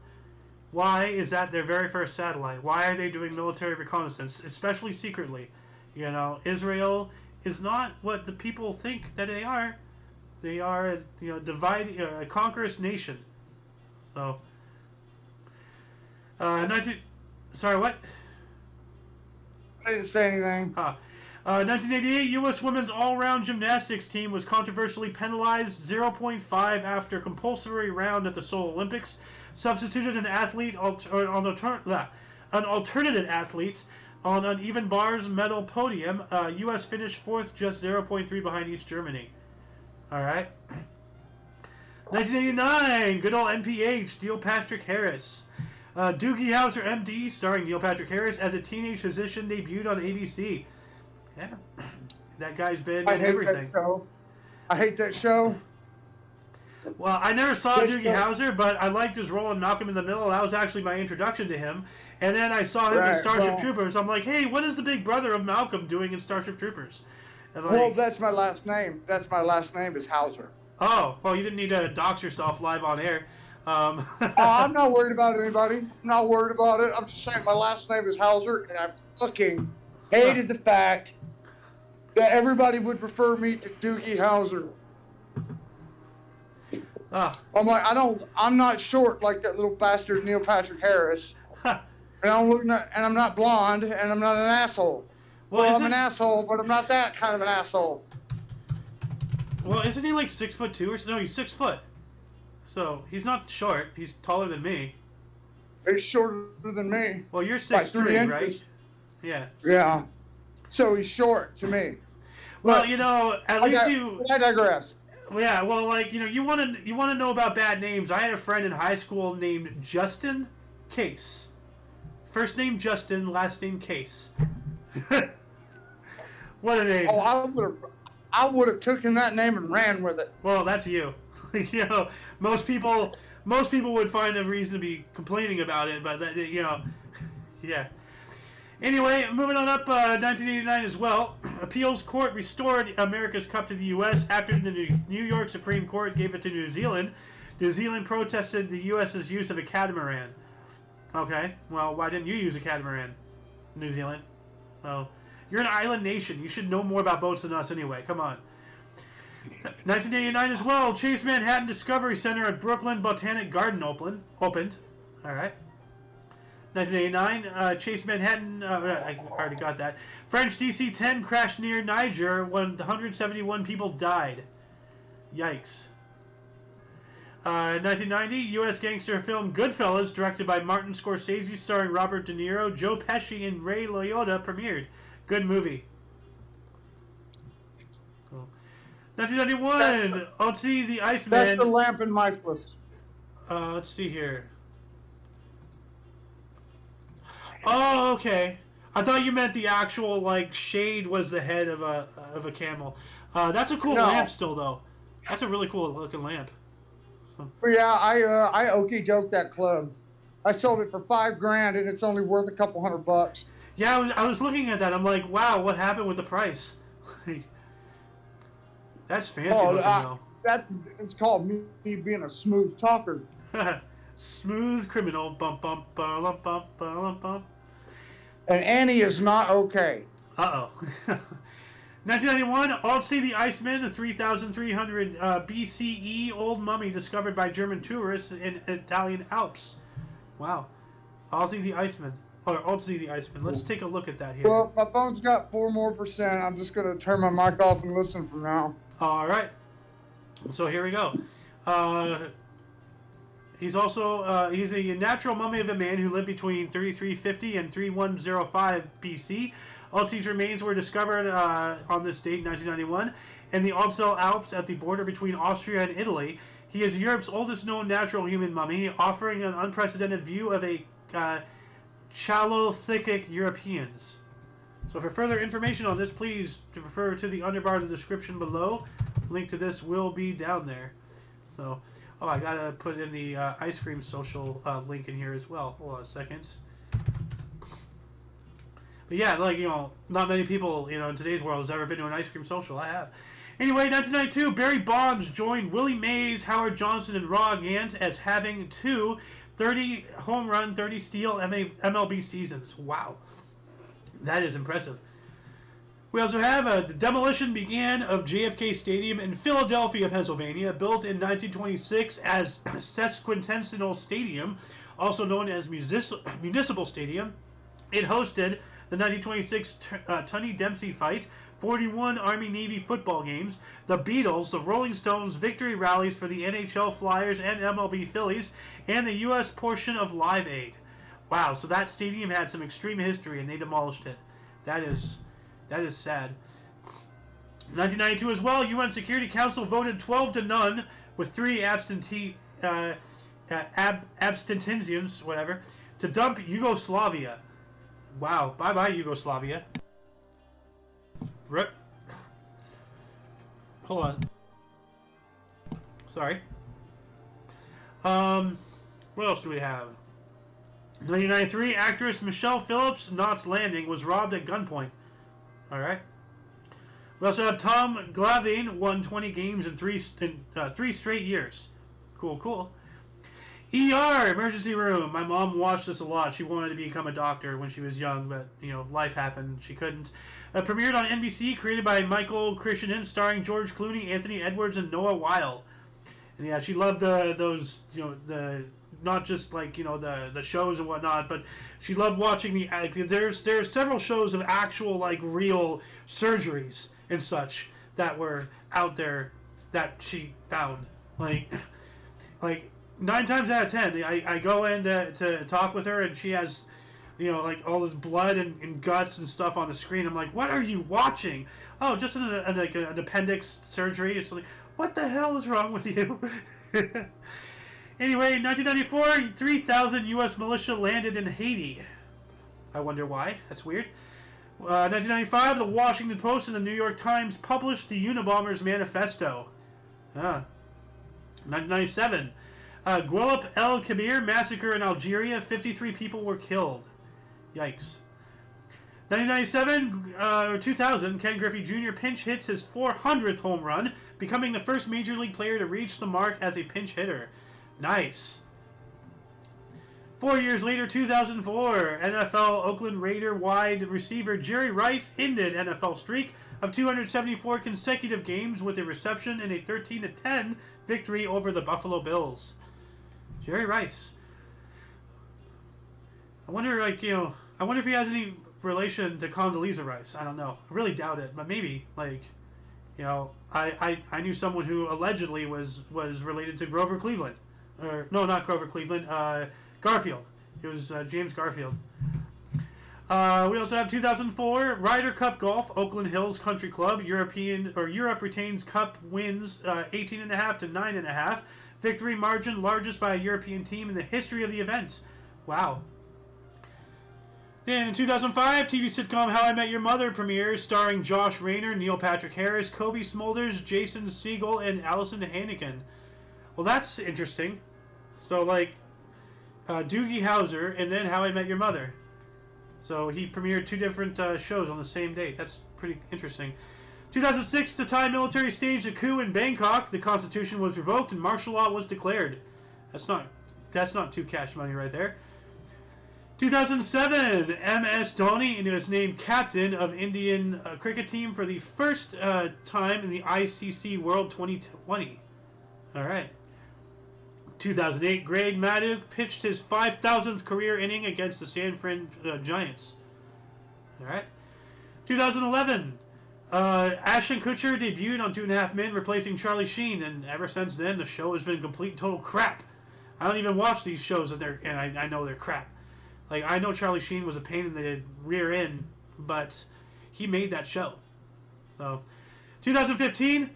Why is that their very first satellite? Why are they doing military reconnaissance, especially secretly? You know, Israel is not what the people think that they are. They are, you know, a conquerous nation. So, sorry, what? I didn't say anything. 1988, U.S. women's all-round gymnastics team was controversially penalized 0.5 after compulsory round at the Seoul Olympics. Substituted an athlete, an alternative athlete on an even bars medal podium. U.S. finished 4th, just 0.3 behind East Germany. All right. 1989, good old NPH, Neil Patrick Harris. Doogie Howser, MD, starring Neil Patrick Harris as a teenage physician, debuted on ABC. Yeah, that guy's been in everything. I hate that show. Well, I never saw Doogie Howser, but I liked his role in Malcolm in the Middle. That was actually my introduction to him. And then I saw him in Starship Troopers. I'm like, hey, what is the big brother of Malcolm doing in Starship Troopers? And like, well, that's my last name. That's my last name is Hauser. Oh, well, you didn't need to dox yourself live on air. Oh, I'm not worried about anybody. I'm not worried about it. I'm just saying my last name is Hauser, and I fucking hated the fact that everybody would refer me to Doogie Howser. I'm like, I'm not short like that little bastard Neil Patrick Harris. And I'm not blonde, and I'm not an asshole. Well, I'm an asshole, but I'm not that kind of an asshole. Well, isn't he like 6'2" or so? No, he's 6 foot. So he's not short. He's taller than me. He's shorter than me. Well, you're 6'3", right? Yeah. Yeah. So he's short to me. Well, you know, at least you. I digress. Yeah. Well, like, you know, you want to know about bad names. I had a friend in high school named Justin Case. First name Justin, last name Case. What a name! Oh, I would have taken that name and ran with it. Well, that's you. You know, most people would find a reason to be complaining about it, but that, you know, yeah. Anyway, moving on up, 1989 as well. Appeals Court restored America's Cup to the U.S. after the New York Supreme Court gave it to New Zealand. New Zealand protested the U.S.'s use of a catamaran. Okay, well, why didn't you use a catamaran, New Zealand? Well, you're an island nation. You should know more about boats than us anyway. Come on. 1989 as well. Chase Manhattan Discovery Center at Brooklyn Botanic Garden opened. All right. 1989, Chase Manhattan, I already got that. French DC-10 crashed near Niger when 171 people died. Yikes. 1990, U.S. gangster film Goodfellas, directed by Martin Scorsese, starring Robert De Niro, Joe Pesci, and Ray Liotta, premiered. Good movie. Cool. 1991, Otzi the Iceman. That's the lamp in my foot. Let's see here. Oh, okay. I thought you meant the actual, like, shade was the head of a camel. That's a cool lamp still, though. That's a really cool looking lamp. But yeah, I okey doked that club. I sold it for $5,000 and it's only worth a couple $100. Yeah, I was looking at that. I'm like, wow, what happened with the price? That's fancy looking, though. It's called me being a smooth talker. Smooth criminal. Bump, bump, bump, bump, bump, bump. And Annie is not okay. Uh-oh. 1991, Otzi the Iceman, a 3,300 BCE old mummy discovered by German tourists in Italian Alps. Wow. Otzi the Iceman. Or Otzi the Iceman. Let's take a look at that here. Well, my phone's got 4 more %. I'm just going to turn my mic off and listen from now. All right. So here we go. He's also he's a natural mummy of a man who lived between 3350 and 3105 BC. Otzi's remains were discovered on this date, 1991, in the Odsel Alps at the border between Austria and Italy. He is Europe's oldest known natural human mummy, offering an unprecedented view of a Chalothitic Europeans. So for further information on this, please refer to the underbar of the description below. Link to this will be down there. So, oh, I gotta put in the ice cream social link in here as well. Hold on a second. But yeah, like, you know, not many people, you know, in today's world has ever been to an ice cream social. I have. Anyway, 1992, Barry Bonds joined Willie Mays, Howard Johnson, and Raw Gant as having 2 30 home run, 30 steal MLB seasons. Wow. That is impressive. We also have the demolition began of JFK Stadium in Philadelphia, Pennsylvania, built in 1926 as Sesquicentennial Stadium, also known as Municipal Stadium. It hosted the 1926 Tunney Dempsey fight, 41 Army-Navy football games, the Beatles, the Rolling Stones victory rallies for the NHL Flyers and MLB Phillies, and the U.S. portion of Live Aid. Wow, so that stadium had some extreme history, and they demolished it. That is sad. 1992 as well, UN Security Council voted 12-0 with 3 abstentions, whatever, to dump Yugoslavia. Wow, bye-bye Yugoslavia. Rip. Hold on. Sorry. What else do we have? 1993, actress Michelle Phillips' Knots Landing was robbed at gunpoint. Alright. We also have Tom Glavine won 20 games in three straight years. Cool, cool. ER, emergency room. My mom watched this a lot. She wanted to become a doctor when she was young, but, life happened. She couldn't. Premiered on NBC, created by Michael Crichton, starring George Clooney, Anthony Edwards, and Noah Weil. And yeah, she loved those, the not just like the shows and whatnot, but she loved watching there's several shows of actual like real surgeries and such that were out there that she found like 9 times out of 10 I go in to talk with her and she has like all this blood and guts and stuff on the screen. I'm like, what are you watching? Oh, just an appendix surgery. It's like, what the hell is wrong with you? Anyway, 1994, 3,000 U.S. militia landed in Haiti. I wonder why. That's weird. 1995, the Washington Post and the New York Times published the Unabomber's Manifesto. 1997, Guelab El Kabir massacre in Algeria. 53 people were killed. Yikes. 1997 or 2000, Ken Griffey Jr. pinch hits his 400th home run, becoming the first major league player to reach the mark as a pinch hitter. Nice. 4 years later, 2004, NFL Oakland Raider wide receiver Jerry Rice ended NFL streak of 274 consecutive games with a reception in a 13-10 victory over the Buffalo Bills. Jerry Rice. I wonder, I wonder if he has any relation to Condoleezza Rice. I don't know. I really doubt it, but maybe, I knew someone who allegedly was related to Grover Cleveland. Or, no, not Grover Cleveland, Garfield. It was James Garfield. We also have 2004, Ryder Cup Golf, Oakland Hills Country Club, Europe retains Cup wins 18.5 to 9.5. Victory margin largest by a European team in the history of the event. Wow. Then in 2005, TV sitcom How I Met Your Mother premieres, starring Josh Rayner, Neil Patrick Harris, Kobe Smulders, Jason Segel, and Allison Hannigan. Well, that's interesting. So, Doogie Howser, and then How I Met Your Mother. So he premiered 2 different shows on the same date. That's pretty interesting. 2006, the Thai military staged a coup in Bangkok. The constitution was revoked and martial law was declared. That's not too cash money right there. 2007, MS Dhoni is named captain of Indian cricket team for the first time in the ICC World 2020. All right. 2008, Greg Maddux pitched his 5,000th career inning against the San Fran Giants. All right. 2011, Ashton Kutcher debuted on 2.5 Men, replacing Charlie Sheen, and ever since then, the show has been complete total crap. I don't even watch these shows, and I know they're crap. I know Charlie Sheen was a pain in the rear end, but he made that show. So, 2015,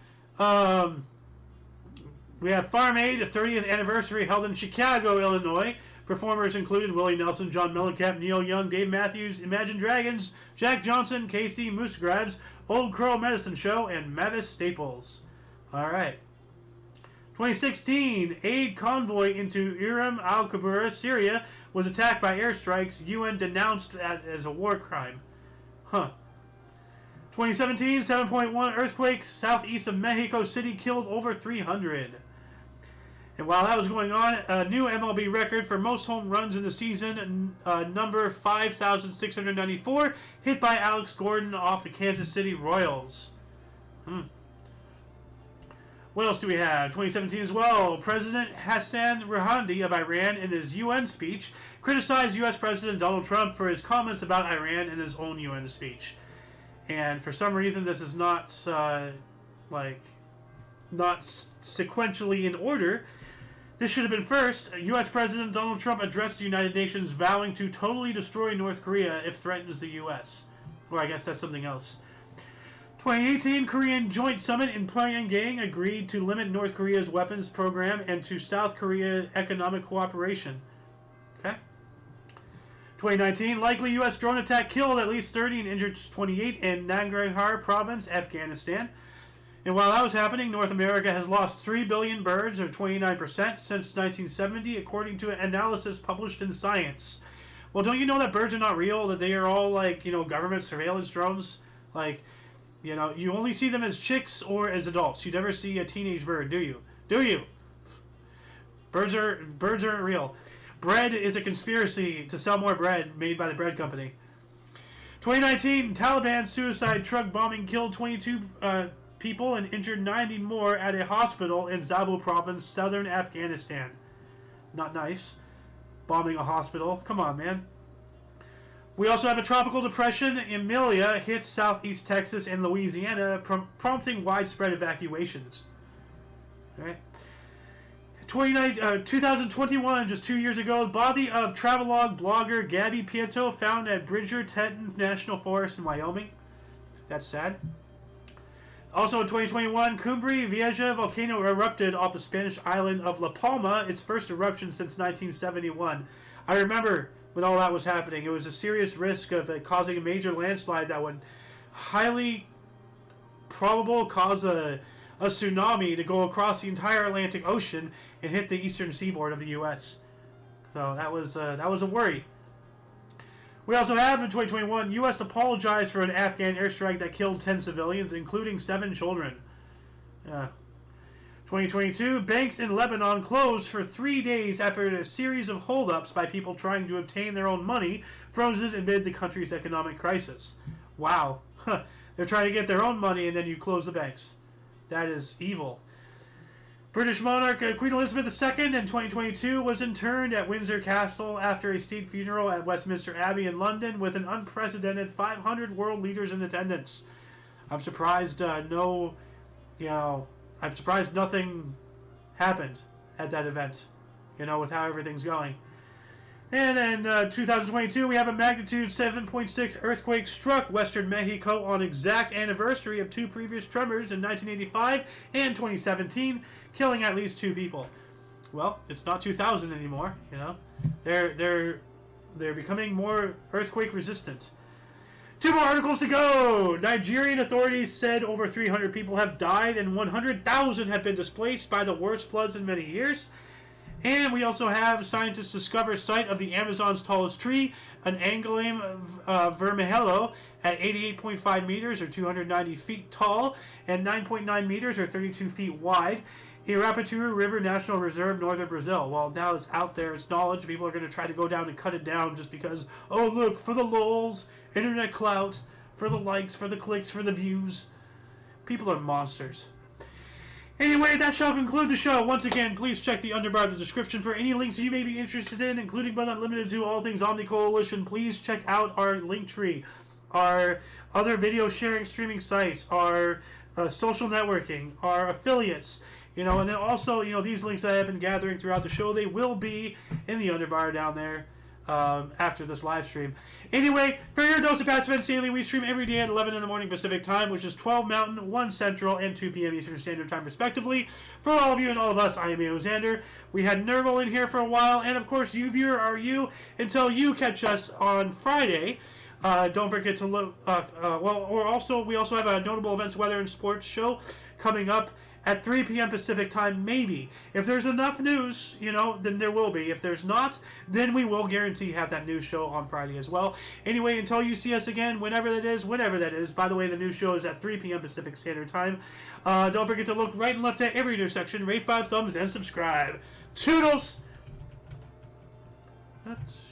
we have Farm Aid, a 30th anniversary held in Chicago, Illinois. Performers included Willie Nelson, John Mellencamp, Neil Young, Dave Matthews, Imagine Dragons, Jack Johnson, Casey Musgraves, Old Crow Medicine Show, and Mavis Staples. All right. 2016, aid convoy into Urim al-Qubaira, Syria, was attacked by airstrikes. UN denounced as a war crime. 2017, 7.1 earthquake southeast of Mexico City killed over 300. And while that was going on, a new MLB record for most home runs in the season, number 5,694, hit by Alex Gordon off the Kansas City Royals. What else do we have? 2017 as well. President Hassan Rouhani of Iran, in his UN speech, criticized U.S. President Donald Trump for his comments about Iran in his own UN speech. And for some reason, this is not sequentially in order. This should have been first. U.S. President Donald Trump addressed the United Nations, vowing to totally destroy North Korea if threatens the U.S. Well, I guess that's something else. 2018 Korean Joint Summit in Pyongyang agreed to limit North Korea's weapons program and to South Korea economic cooperation. Okay. 2019 likely U.S. drone attack killed at least 30 and injured 28 in Nangarhar province, Afghanistan. And while that was happening, North America has lost 3 billion birds, or 29%, since 1970, according to an analysis published in Science. Well, don't you know that birds are not real? That they are all, government surveillance drones? You only see them as chicks or as adults. You never see a teenage bird, do you? Do you? Birds aren't real. Bread is a conspiracy to sell more bread made by the bread company. 2019, Taliban suicide truck bombing killed 22 people and injured 90 more at a hospital in Zabul province, southern Afghanistan. Not nice. Bombing a hospital. Come on, man. We also have a tropical depression. Amelia hits southeast Texas and Louisiana, prompting widespread evacuations. All right. 2021, just 2 years ago, the body of travelogue blogger Gabby Pietro found at Bridger-Teton National Forest in Wyoming. That's sad. Also in 2021, Cumbre Vieja volcano erupted off the Spanish island of La Palma, its first eruption since 1971. I remember when all that was happening. It was a serious risk of causing a major landslide that would highly probable cause a tsunami to go across the entire Atlantic Ocean and hit the eastern seaboard of the U.S. So that was a worry. We also have in 2021, U.S. apologized for an Afghan airstrike that killed 10 civilians, including 7 children. 2022, banks in Lebanon closed for 3 days after a series of holdups by people trying to obtain their own money frozen amid the country's economic crisis. Wow. They're trying to get their own money and then you close the banks. That is evil. British monarch Queen Elizabeth II in 2022 was interred at Windsor Castle after a state funeral at Westminster Abbey in London with an unprecedented 500 world leaders in attendance. I'm surprised I'm surprised nothing happened at that event, with how everything's going. And in 2022, we have a magnitude 7.6 earthquake struck western Mexico on exact anniversary of 2 previous tremors in 1985 and 2017, killing at least 2 people. Well, it's not 2000 anymore, They're becoming more earthquake resistant. 2 more articles to go. Nigerian authorities said over 300 people have died and 100,000 have been displaced by the worst floods in many years. And we also have scientists discover site of the Amazon's tallest tree, an Angoulême vermelho at 88.5 meters or 290 feet tall and 9.9 meters or 32 feet wide. Irapaturu River National Reserve, northern Brazil. Well, now it's out there, it's knowledge. People are going to try to go down and cut it down just because, oh, look, for the lulz, internet clout, for the likes, for the clicks, for the views. People are monsters. Anyway, that shall conclude the show. Once again, please check the underbar of the description for any links you may be interested in, including but not limited to all things Omni Coalition. Please check out our link tree, our other video sharing streaming sites, our social networking, our affiliates, and then also, these links that I have been gathering throughout the show, they will be in the underbar down there after this live stream. Anyway, for your dose of Passive Events Daily, we stream every day at 11 in the morning Pacific Time, which is 12 Mountain, 1 Central, and 2 p.m. Eastern Standard Time, respectively. For all of you and all of us, I am Xander. We had Nerval in here for a while, and of course, you viewer are you, until you catch us on Friday. Don't forget to look, we also have a notable events, weather, and sports show coming up at 3 p.m. Pacific Time, maybe. If there's enough news, then there will be. If there's not, then we will guarantee have that news show on Friday as well. Anyway, until you see us again, whenever that is. By the way, the news show is at 3 p.m. Pacific Standard Time. Don't forget to look right and left at every intersection, rate 5 thumbs, and subscribe. Toodles! That's